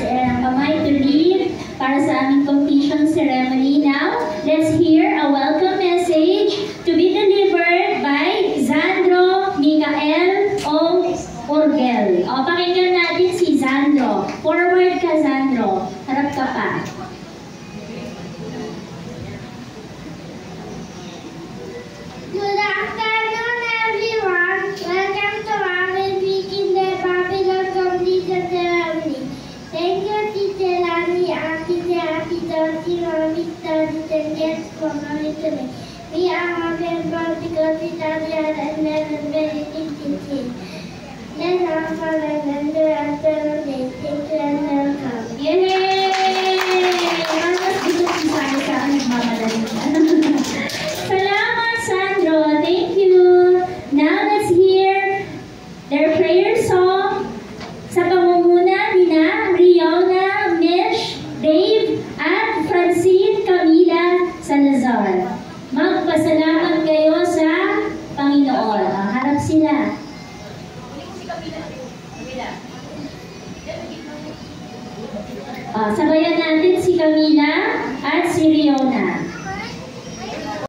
ang kamay to lead para sa aming completion ceremony. Now, let's hear a welcome message to be delivered by Zandro Michael O. Orgel. O, pakinggan natin si Zandro. Forward ka, Zandro. Harap ka pa. Good afternoon, everyone. Welcome to our week in the Babylon Completion Ceremony. Thank you, Teacher Lani, Ate Dorothy, Mami, and guests for coming today. We are happy because it has and very interesting. Let's have fun and enjoy our day. Thank you and welcome. Yay! Mas gusto ko sana sa nagmamadali. Salamat, Sandro. Thank you. Now, let's hear their prayer song sa pamumuna ni Riona, Mish, Dave, at Francine Camila Salazar. Magpasalamat kayo sa Panginoon. Harap sila. Sabayan natin si Camila at si Riona.